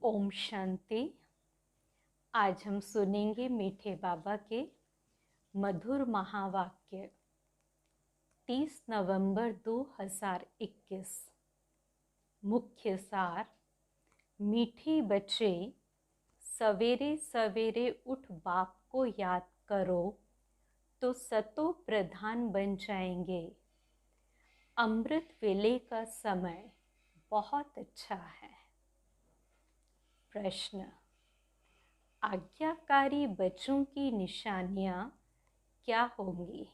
ओम शांति। आज हम सुनेंगे मीठे बाबा के मधुर महावाक्य 30 नवंबर 2021। मुख्य सार। मीठे बच्चे, सवेरे सवेरे उठ बाप को याद करो तो सतो प्रधान बन जाएंगे। अमृत वेले का समय बहुत अच्छा है। प्रश्न। आज्ञाकारी बच्चों की निशानियां क्या होंगी?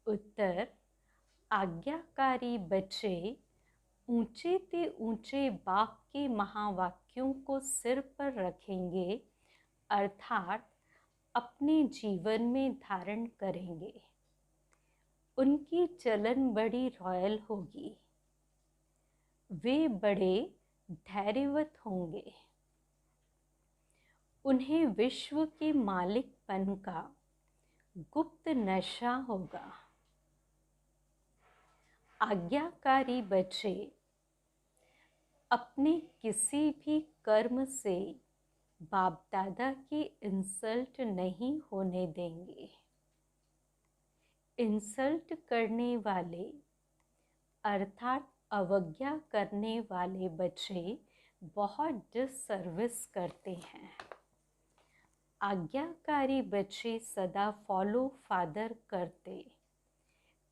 उत्तर। आज्ञाकारी बच्चे ऊंचे ते ऊंचे बाप के महावाक्यों को सिर पर रखेंगे, अर्थात अपने जीवन में धारण करेंगे। उनकी चलन बड़ी रॉयल होगी। वे बड़े धैर्यवत होंगे। उन्हें विश्व के मालिकपन का गुप्त नशा होगा। आज्ञाकारी बच्चे अपने किसी भी कर्म से बाप दादा की इंसल्ट नहीं होने देंगे। इंसल्ट करने वाले अर्थात अवज्ञा करने वाले बच्चे बहुत डिससर्विस करते हैं। आज्ञाकारी बच्चे सदा फॉलो फादर करते,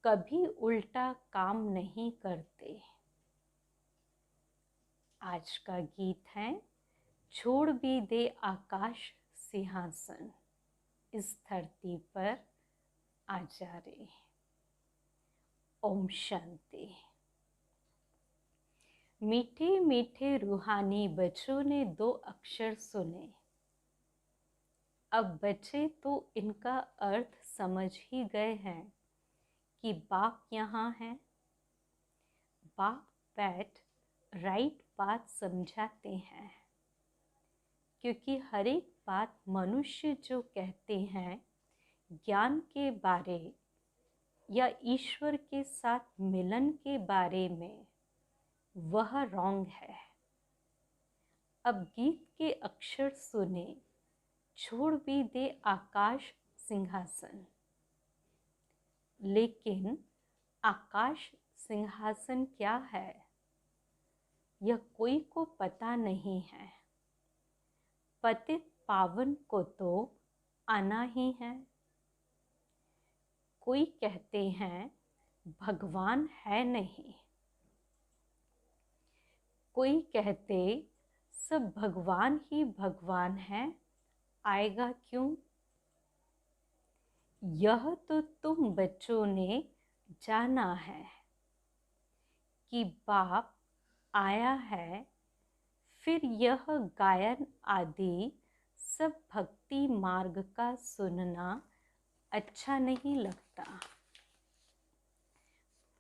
कभी उल्टा काम नहीं करते। आज का गीत है छोड़ भी दे आकाश सिंहासन, इस धरती पर आ जा रे। ओम शांति। मीठे मीठे रूहानी बच्चों ने 2 अक्षर सुने। अब बच्चे तो इनका अर्थ समझ ही गए हैं कि बाप यहाँ है। बाप बैठ राइट बात समझाते हैं, क्योंकि हर एक बात मनुष्य जो कहते हैं ज्ञान के बारे या ईश्वर के साथ मिलन के बारे में, वह रॉन्ग है। अब गीत के अक्षर सुने, छोड़ भी दे आकाश सिंहासन। लेकिन आकाश सिंहासन क्या है, यह कोई को पता नहीं है। पतित पावन को तो आना ही है। कोई कहते हैं भगवान है नहीं, कोई कहते सब भगवान ही भगवान है, आएगा क्यों? यह तो तुम बच्चों ने जाना है कि बाप आया है। फिर यह गायन आदि सब भक्ति मार्ग का सुनना अच्छा नहीं लगता।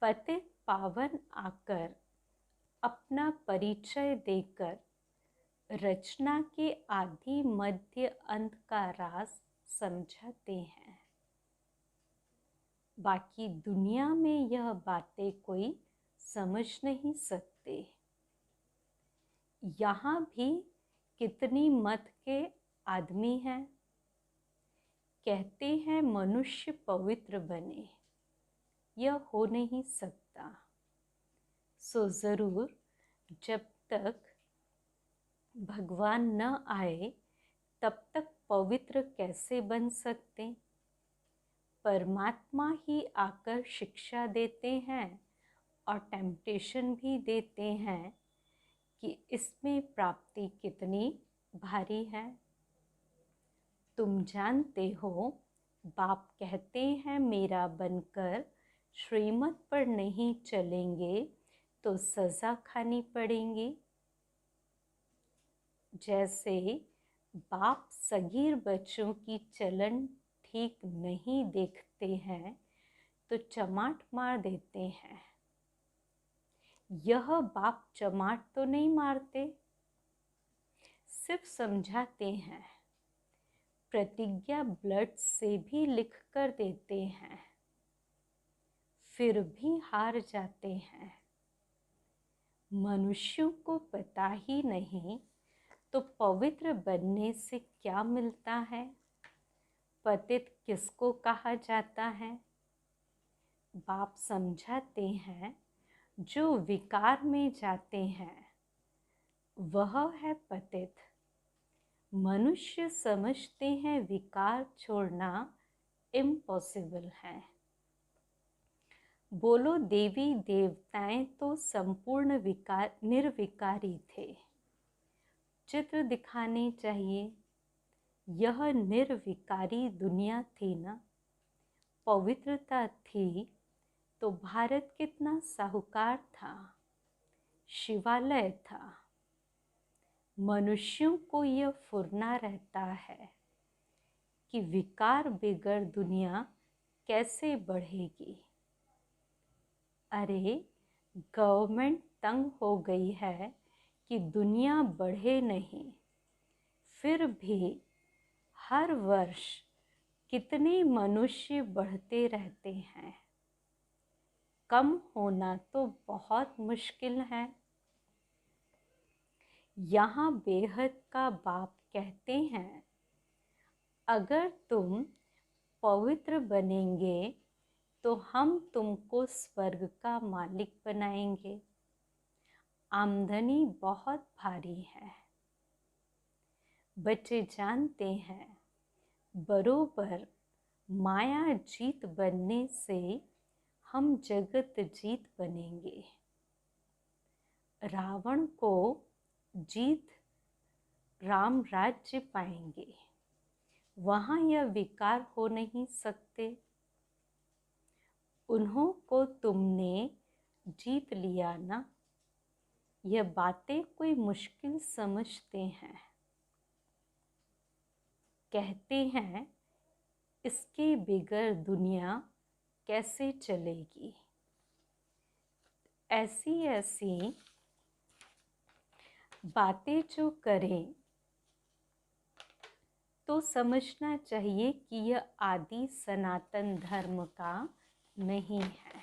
पतित पावन आकर अपना परिचय देकर रचना के आदि मध्य अंत का राज समझाते हैं। बाकी दुनिया में यह बातें कोई समझ नहीं सकते। यहाँ भी कितनी मत के आदमी हैं, कहते हैं मनुष्य पवित्र बने, यह हो नहीं सकता। सो जरूर जब तक भगवान न आए तब तक पवित्र कैसे बन सकते? परमात्मा ही आकर शिक्षा देते हैं और टेम्पटेशन भी देते हैं कि इसमें प्राप्ति कितनी भारी है। तुम जानते हो, बाप कहते हैं मेरा बनकर श्रीमत पर नहीं चलेंगे तो सज़ा खानी पड़ेगी। जैसे बाप सगीर बच्चों की चलन ठीक नहीं देखते हैं तो चमाट मार देते हैं। यह बाप चमाट तो नहीं मारते, सिर्फ समझाते हैं। प्रतिज्ञा ब्लड से भी लिख कर देते हैं, फिर भी हार जाते हैं। मनुष्यों को पता ही नहीं तो पवित्र बनने से क्या मिलता है। पतित किसको कहा जाता है। बाप समझाते हैं जो विकार में जाते हैं वह है पतित। मनुष्य समझते हैं विकार छोड़ना इम्पॉसिबल है। बोलो देवी देवताएं तो संपूर्ण विकार निर्विकारी थे। चित्र दिखाने चाहिए। यह निर्विकारी दुनिया थी ना, पवित्रता थी तो भारत कितना साहूकार था, शिवालय था। मनुष्यों को यह फुरना रहता है कि विकार बिगर दुनिया कैसे बढ़ेगी। अरे गवर्नमेंट तंग हो गई है कि दुनिया बढ़े नहीं, फिर भी हर वर्ष कितने मनुष्य बढ़ते रहते हैं। कम होना तो बहुत मुश्किल है। यहाँ बेहद का बाप कहते हैं अगर तुम पवित्र बनेंगे तो हम तुमको स्वर्ग का मालिक बनाएंगे। आमदनी बहुत भारी है। बच्चे जानते हैं बरोबर माया जीत बनने से हम जगत जीत बनेंगे। रावण को जीत राम राज्य पाएंगे। वहाँ यह विकार हो नहीं सकते। उन्हों को तुमने जीत लिया ना। यह बातें कोई मुश्किल समझते हैं। कहते हैं इसके बिगर दुनिया कैसे चलेगी। ऐसी ऐसी बातें जो करें तो समझना चाहिए कि यह आदि सनातन धर्म का नहीं है।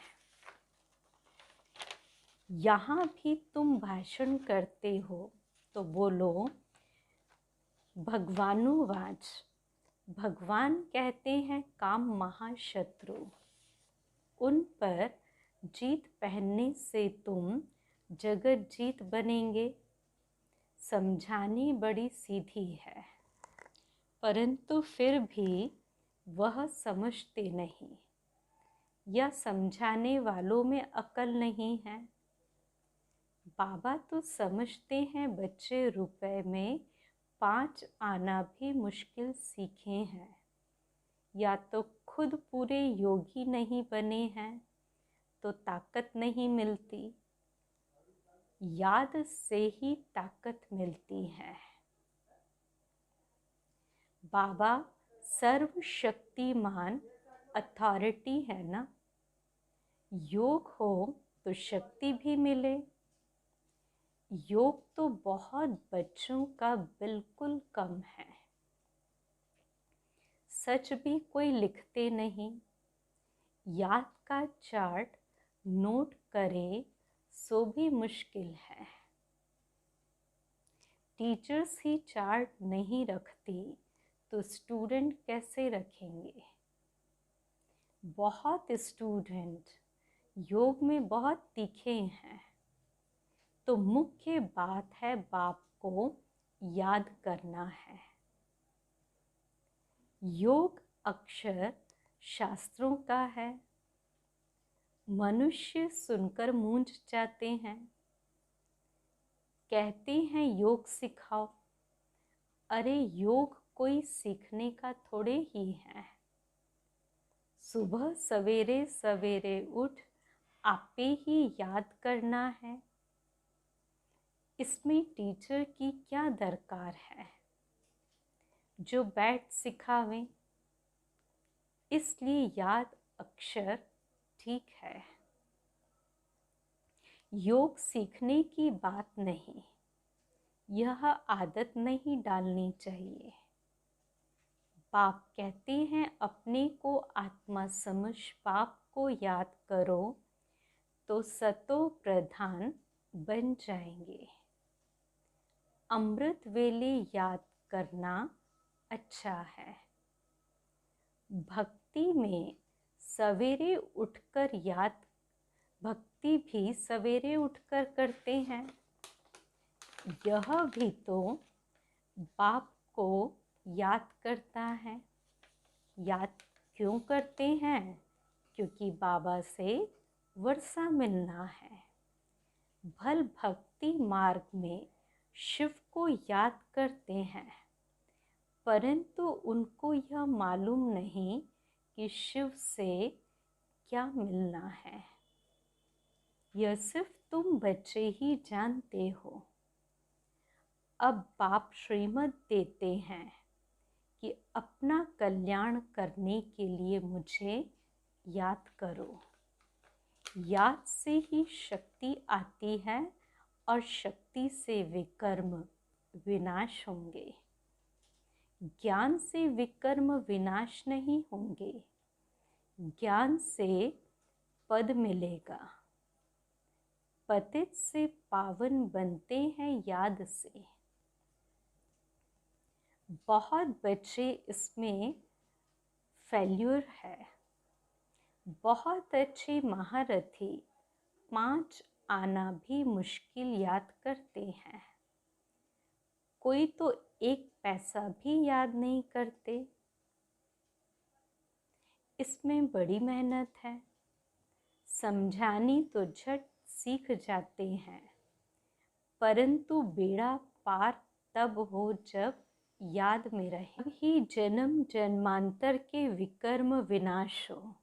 यहाँ भी तुम भाषण करते हो तो बोलो भगवानुवाच। भगवान कहते हैं काम महाशत्रु। उन पर जीत पहनने से तुम जगत जीत बनेंगे। समझानी बड़ी सीधी है परंतु फिर भी वह समझते नहीं या समझाने वालों में अकल नहीं है। बाबा तो समझते हैं बच्चे रुपए में 5 आना भी मुश्किल सीखे हैं। या तो खुद पूरे योगी नहीं बने हैं तो ताकत नहीं मिलती। याद से ही ताकत मिलती है। बाबा सर्वशक्तिमान अथॉरिटी है ना। योग हो तो शक्ति भी मिले। योग तो बहुत बच्चों का बिल्कुल कम है। सच भी कोई लिखते नहीं। याद का चार्ट नोट करे सो भी मुश्किल है। टीचर्स ही चार्ट नहीं रखती तो स्टूडेंट कैसे रखेंगे। बहुत स्टूडेंट योग में बहुत तीखे हैं तो मुख्य बात है बाप को याद करना है। योग अक्षर शास्त्रों का है। मनुष्य सुनकर मूंझ जाते हैं। कहते हैं योग सिखाओ। अरे योग कोई सीखने का थोड़े ही है। सुबह सवेरे सवेरे उठ आपे ही याद करना है। इसमें टीचर की क्या दरकार है जो बैठ सिखावे। इसलिए याद अक्षर ठीक है। योग सीखने की बात नहीं, यह आदत नहीं डालनी चाहिए। बाप कहते हैं अपने को आत्मा समझ बाप को याद करो तो सतो प्रधान बन जाएंगे। अमृत वेले याद करना अच्छा है। भक्ति में सवेरे उठकर याद, भक्ति भी सवेरे उठकर करते हैं। यह भी तो बाप को याद करता है। याद क्यों करते हैं? क्योंकि बाबा से वर्षा मिलना है। भल भक्ति मार्ग में शिव को याद करते हैं, परंतु उनको यह मालूम नहीं कि शिव से क्या मिलना है। यह सिर्फ तुम बच्चे ही जानते हो। अब बाप श्रीमत देते हैं कि अपना कल्याण करने के लिए मुझे याद करो। याद से ही शक्ति आती है और शक्ति से विकर्म विनाश होंगे। ज्ञान से विकर्म विनाश नहीं होंगे। ज्ञान से पद मिलेगा। पतित से पावन बनते हैं याद से। बहुत बच्चे इसमें फेल्यूर है। बहुत अच्छे महारथी 5 आना भी मुश्किल याद करते हैं। कोई तो 1 पैसा भी याद नहीं करते। इसमें बड़ी मेहनत है। समझानी तो झट सीख जाते हैं, परंतु बेड़ा पार तब हो जब याद में रहे। ही जन्म जन्मांतर के विकर्म विनाश हो,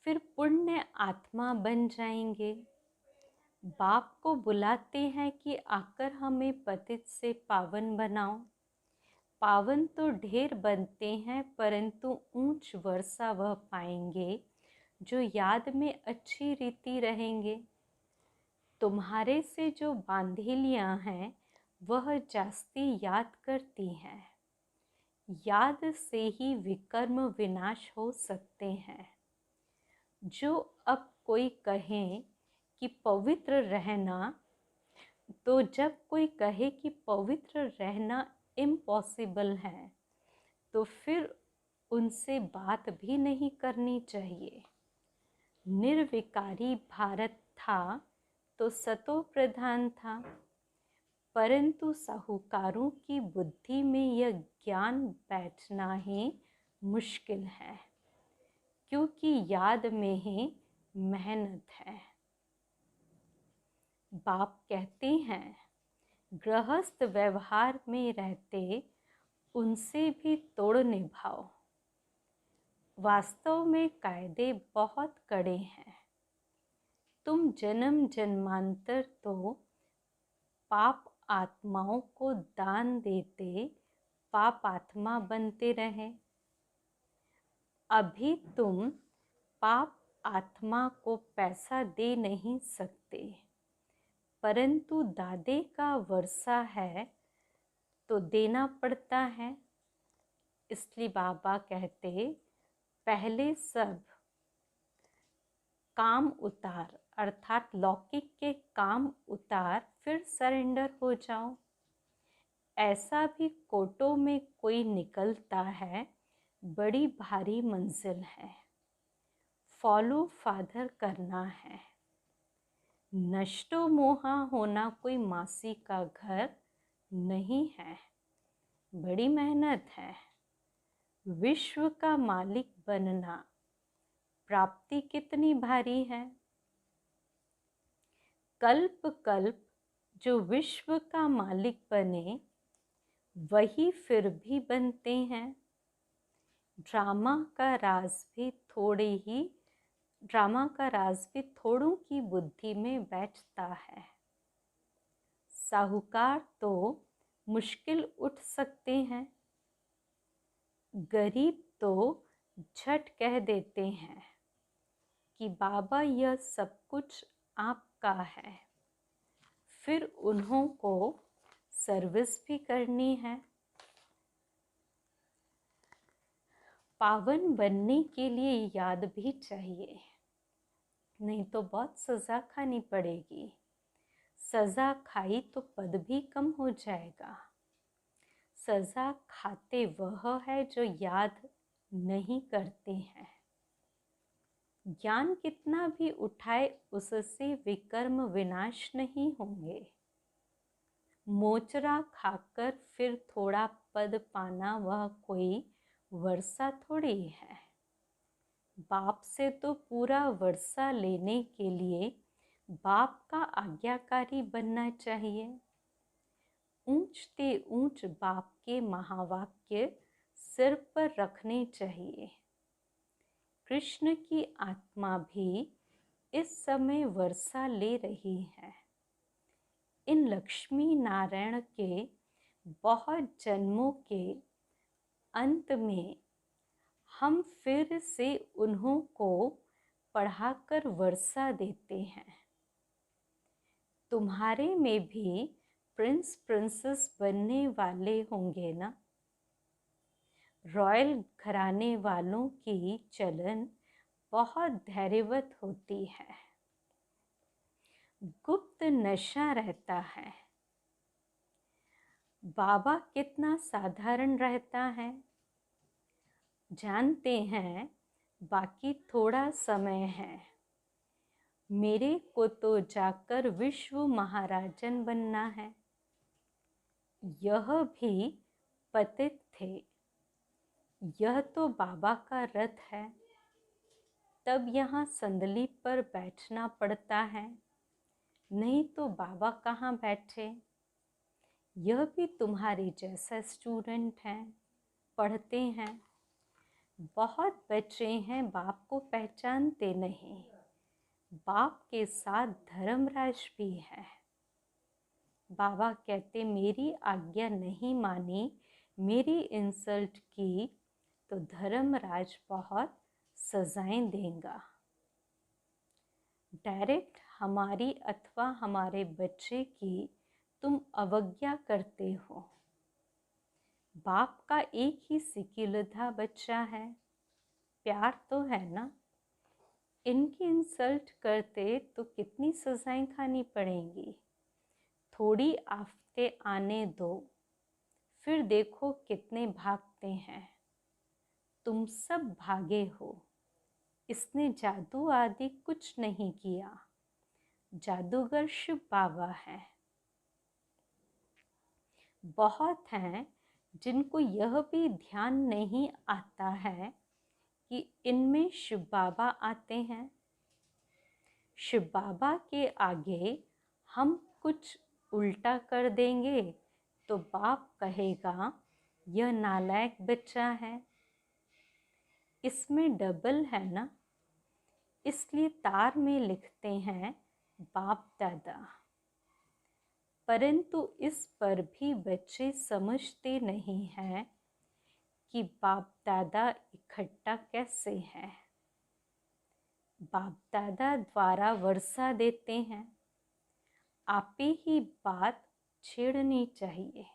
फिर पुण्य आत्मा बन जाएंगे। बाप को बुलाते हैं कि आकर हमें पतित से पावन बनाओ। पावन तो ढेर बनते हैं, परंतु ऊंच वर्षा वह पाएंगे जो याद में अच्छी रीति रहेंगे। तुम्हारे से जो बांधेलियां हैं वह जास्ती याद करती हैं। याद से ही विकर्म विनाश हो सकते हैं। जो अब कोई कहे कि पवित्र रहना, तो जब कोई कहे कि पवित्र रहना इम्पॉसिबल है, तो फिर उनसे बात भी नहीं करनी चाहिए। निर्विकारी भारत था तो सतो प्रधान था, परंतु साहूकारों की बुद्धि में यह ज्ञान बैठना ही मुश्किल है, क्योंकि याद में ही मेहनत है। बाप कहते हैं गृहस्थ व्यवहार में रहते उनसे भी तोड़ निभाओ। वास्तव में कायदे बहुत कड़े हैं। तुम जन्म जन्मांतर तो पाप आत्माओं को दान देते पाप आत्मा बनते रहे। अभी तुम पाप आत्मा को पैसा दे नहीं सकते, परंतु दादे का वर्षा है तो देना पड़ता है। इसलिए बाबा कहते पहले सब काम उतार, अर्थात लौकिक के काम उतार, फिर सरेंडर हो जाओ। ऐसा भी कोटों में कोई निकलता है, बड़ी भारी मंजिल है। फॉलो फादर करना है। नष्टो मोहा होना कोई मासी का घर नहीं है, बड़ी मेहनत है। विश्व का मालिक बनना प्राप्ति कितनी भारी है। कल्प कल्प जो विश्व का मालिक बने वही फिर भी बनते हैं। ड्रामा का राज भी थोड़ों की बुद्धि में बैठता है। साहूकार तो मुश्किल उठ सकते हैं, गरीब तो झट कह देते हैं कि बाबा यह सब कुछ आपका है। फिर उन्हों को सर्विस भी करनी है। पावन बनने के लिए याद भी चाहिए, नहीं तो बहुत सज़ा खानी पड़ेगी। सज़ा खाई तो पद भी कम हो जाएगा। सज़ा खाते वह है जो याद नहीं करते हैं। ज्ञान कितना भी उठाए उससे विकर्म विनाश नहीं होंगे। मोचरा खाकर फिर थोड़ा पद पाना वह कोई वर्षा थोड़ी है। बाप से तो पूरा वर्षा लेने के लिए बाप का आज्ञाकारी बनना चाहिए। ऊंचते ऊंच बाप के महावाक्य सिर पर रखने चाहिए। कृष्ण की आत्मा भी इस समय वर्षा ले रही है। इन लक्ष्मी नारायण के बहुत जन्मों के अंत में हम फिर से उन्हों को पढ़ाकर वर्षा देते हैं। तुम्हारे में भी प्रिंस प्रिंसेस बनने वाले होंगे ना। रॉयल घराने वालों की चलन बहुत धैर्यवत होती है। गुप्त नशा रहता है। बाबा कितना साधारण रहता है। जानते हैं बाकी थोड़ा समय है। मेरे को तो जाकर विश्व महाराजन बनना है। यह भी पतित थे। यह तो बाबा का रथ है। तब यहाँ संदली पर बैठना पड़ता है, नहीं तो बाबा कहाँ बैठे। यह भी तुम्हारे जैसा स्टूडेंट हैं, पढ़ते हैं। बहुत बच्चे हैं बाप को पहचानते नहीं। बाप के साथ धर्मराज भी है। बाबा कहते मेरी आज्ञा नहीं मानी, मेरी इंसल्ट की तो धर्मराज बहुत सजाएं देगा। डायरेक्ट हमारी अथवा हमारे बच्चे की तुम अवज्ञा करते हो। बाप का एक ही सिकिलधा बच्चा है, प्यार तो है ना। इनकी इंसल्ट करते तो कितनी सजाएं खानी पड़ेंगी। थोड़ी आफते आने दो, फिर देखो कितने भागते हैं। तुम सब भागे हो। इसने जादू आदि कुछ नहीं किया। जादूगर शिव बाबा है। बहुत हैं जिनको यह भी ध्यान नहीं आता है कि इनमें शिव बाबा आते हैं। शिव बाबा के आगे हम कुछ उल्टा कर देंगे तो बाप कहेगा यह नालायक बच्चा है। इसमें डबल है ना, इसलिए तार में लिखते हैं बाप दादा। परंतु इस पर भी बच्चे समझते नहीं हैं कि बाप दादा इकट्ठा कैसे है। बाप दादा द्वारा वर्षा देते हैं। आप ही बात छेड़नी चाहिए।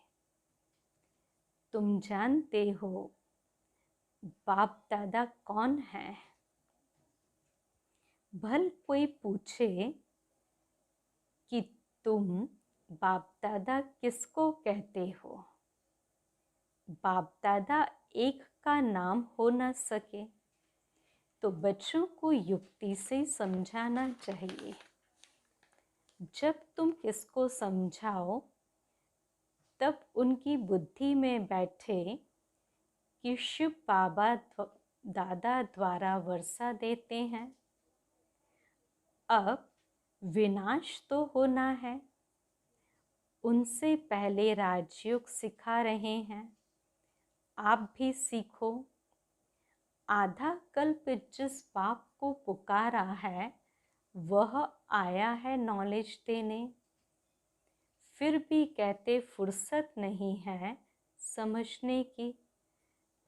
तुम जानते हो बाप दादा कौन है। भल कोई पूछे कि तुम बाप दादा किसको कहते हो। बाप दादा एक का नाम हो न सके तो बच्चों को युक्ति से समझाना चाहिए। जब तुम किसको समझाओ तब उनकी बुद्धि में बैठे कि शिव बाबा दादा द्वारा वर्षा देते हैं। अब विनाश तो होना है। उनसे पहले राजयोग सिखा रहे हैं, आप भी सीखो। आधा कल्प जिस बाप को पुकारा है वह आया है नॉलेज देने। फिर भी कहते फुर्सत नहीं है समझने की,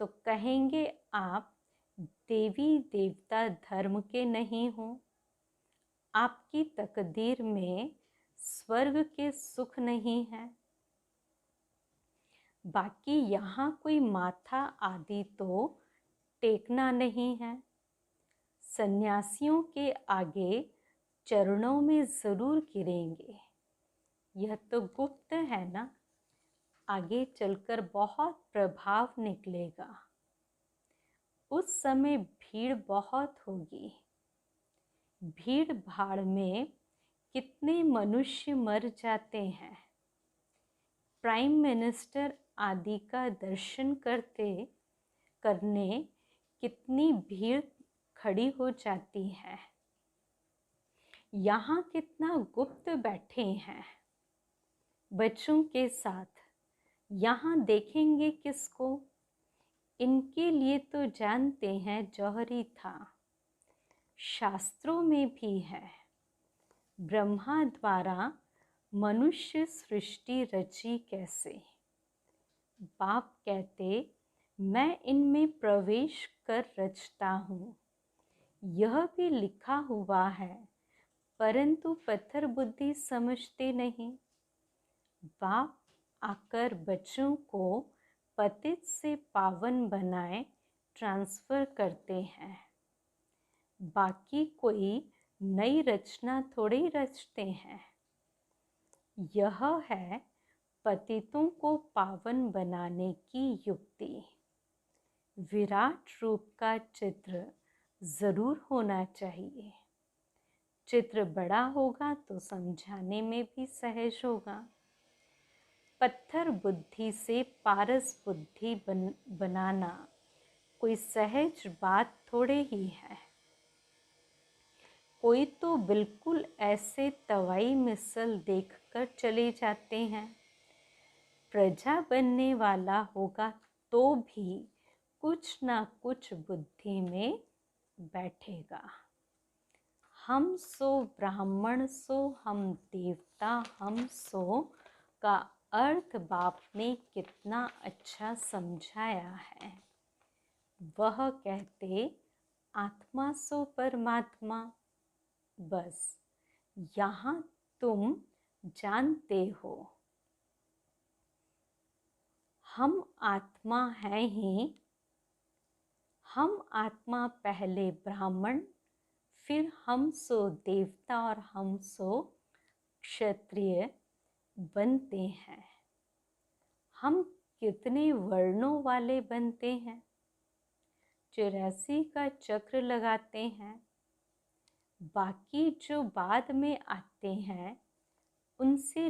तो कहेंगे आप देवी देवता धर्म के नहीं हो। आपकी तकदीर में स्वर्ग के सुख नहीं है। बाकी यहाँ कोई माथा आदि तो टेकना नहीं है। सन्यासियों के आगे चरणों में जरूर गिरेंगे। यह तो गुप्त है ना, आगे चलकर बहुत प्रभाव निकलेगा। उस समय भीड़ बहुत होगी। भीड़ भाड़ में कितने मनुष्य मर जाते हैं। प्राइम मिनिस्टर आदि का दर्शन करने कितनी भीड़ खड़ी हो जाती है। यहाँ कितना गुप्त बैठे हैं बच्चों के साथ। यहाँ देखेंगे किसको? इनके लिए तो जानते हैं जौहरी था। शास्त्रों में भी है। ब्रह्मा द्वारा मनुष्य सृष्टि रची कैसे। बाप कहते, मैं इनमें प्रवेश कर रचता हूँ। यह भी लिखा हुआ है, परंतु पत्थर बुद्धि समझते नहीं। बाप आकर बच्चों को पतित से पावन बनाए ट्रांसफर करते हैं। बाकी कोई नई रचना थोड़ी रचते हैं। यह है पतितों को पावन बनाने की युक्ति। विराट रूप का चित्र जरूर होना चाहिए। चित्र बड़ा होगा तो समझाने में भी सहज होगा। पत्थर बुद्धि से पारस बुद्धि बनाना कोई सहज बात थोड़े ही है। कोई तो बिल्कुल ऐसे तवाई मिसल देखकर चले जाते हैं। प्रजा बनने वाला होगा तो भी कुछ ना कुछ बुद्धि में बैठेगा। हम सो ब्राह्मण सो हम देवता हम सो का अर्थ बाप ने कितना अच्छा समझाया है। वह कहते, आत्मा सो परमात्मा। बस यहाँ तुम जानते हो हम आत्मा हैं ही। हम आत्मा पहले ब्राह्मण, फिर हम सो देवता और हम सो क्षत्रिय बनते हैं। हम कितने वर्णों वाले बनते हैं। 84 का चक्र लगाते हैं। बाकी जो बाद में आते हैं उनसे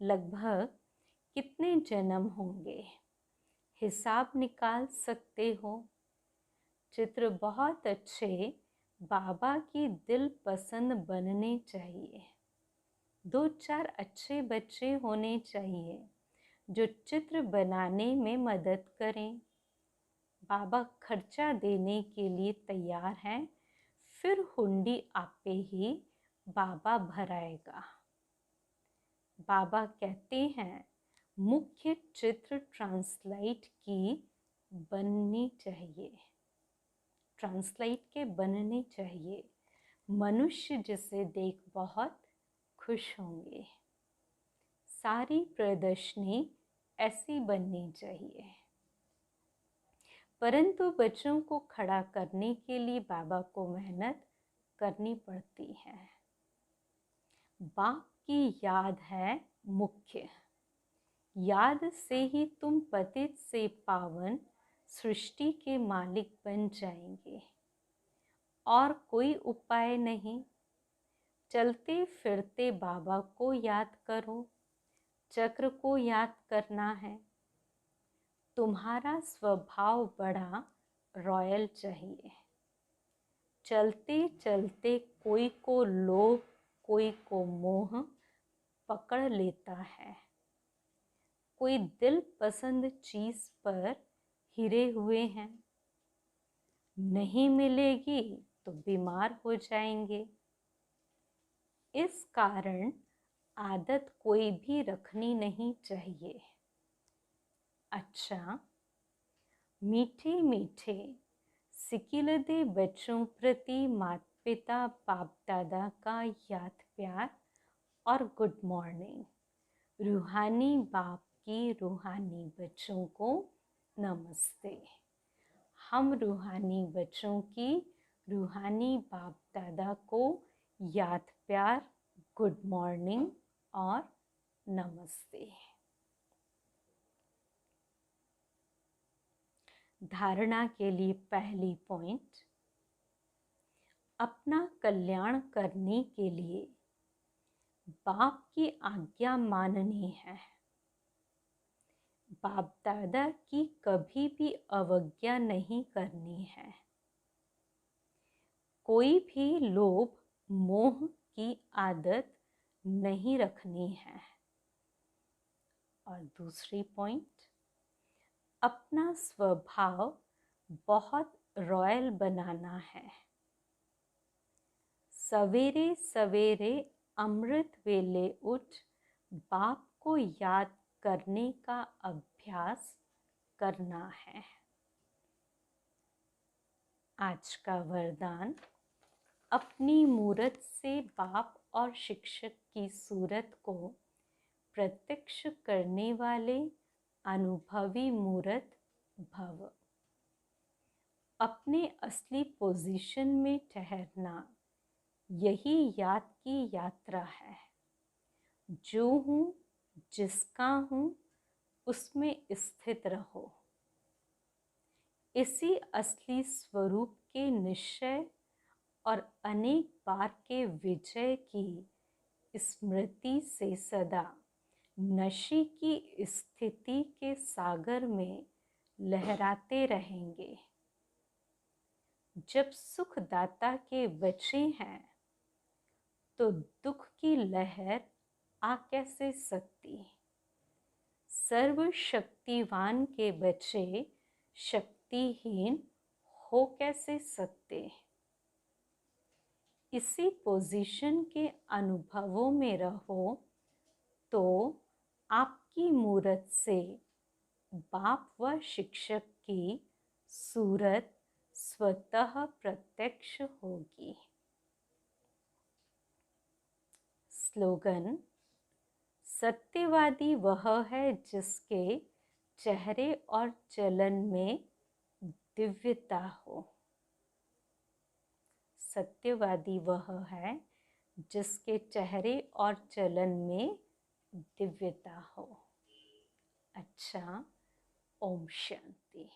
लगभग कितने जन्म होंगे, हिसाब निकाल सकते हो। चित्र बहुत अच्छे बाबा की दिल पसंद बनने चाहिए। 2-4 अच्छे बच्चे होने चाहिए जो चित्र बनाने में मदद करें। बाबा खर्चा देने के लिए तैयार हैं, फिर हुंडी आपे ही बाबा भराएगा। बाबा कहते हैं, मुख्य चित्र ट्रांसलाइट की बननी चाहिए। ट्रांसलाइट के बनने चाहिए। मनुष्य जिसे देख बहुत खुश होंगे। सारी प्रदर्शनी ऐसी बननी चाहिए। परंतु बच्चों को खड़ा करने के लिए बाबा को मेहनत करनी पड़ती है। बाप की याद है मुख्य। याद से ही तुम पतित से पावन सृष्टि के मालिक बन जाएंगे। और कोई उपाय नहीं। चलते फिरते बाबा को याद करो। चक्र को याद करना है। तुम्हारा स्वभाव बड़ा रॉयल चाहिए। चलते चलते कोई को लोभ कोई को मोह पकड़ लेता है। कोई दिल पसंद चीज पर हिरे हुए हैं। नहीं मिलेगी तो बीमार हो जाएंगे। इस कारण आदत कोई भी रखनी नहीं चाहिए। अच्छा, मीठे मीठे सिकिलदे बच्चों प्रति माता पिता बाप दादा का याद प्यार और गुड मॉर्निंग। रूहानी बाप की रूहानी बच्चों को नमस्ते। हम रूहानी बच्चों की रूहानी बाप दादा को याद प्यार गुड मॉर्निंग और नमस्ते। धारणा के लिए पहली पॉइंट, अपना कल्याण करने के लिए बाप की आज्ञा माननी है। बाप दादा की कभी भी अवज्ञा नहीं करनी है। कोई भी लोभ मोह की आदत नहीं रखनी है। और दूसरी पॉइंट, अपना स्वभाव बहुत रॉयल बनाना है। सवेरे सवेरे अमृत वेले उठ बाप को याद करने का अभ्यास करना है। आज का वरदान, अपनी मूरत से बाप और शिक्षक की सूरत को प्रत्यक्ष करने वाले अनुभवी मूरत भव। अपने असली पोजीशन में ठहरना, यही याद की यात्रा है। जो हूँ, जिसका हूँ, उसमें स्थित रहो। इसी असली स्वरूप के निश्चय और अनेक बार के विजय की स्मृति से सदा नशे की स्थिति के सागर में लहराते रहेंगे। जब सुखदाता के बच्चे हैं तो दुख की लहर आ कैसे सकती। सर्वशक्तिवान के बच्चे शक्तिहीन हो कैसे सकते। इसी पोजीशन के अनुभवों में रहो तो आपकी मूरत से बाप व शिक्षक की सूरत स्वतः प्रत्यक्ष होगी। स्लोगन, सत्यवादी वह है जिसके चेहरे और चलन में दिव्यता हो। सत्यवादी वह है जिसके चेहरे और चलन में दिव्यता हो। अच्छा, ओम शांति।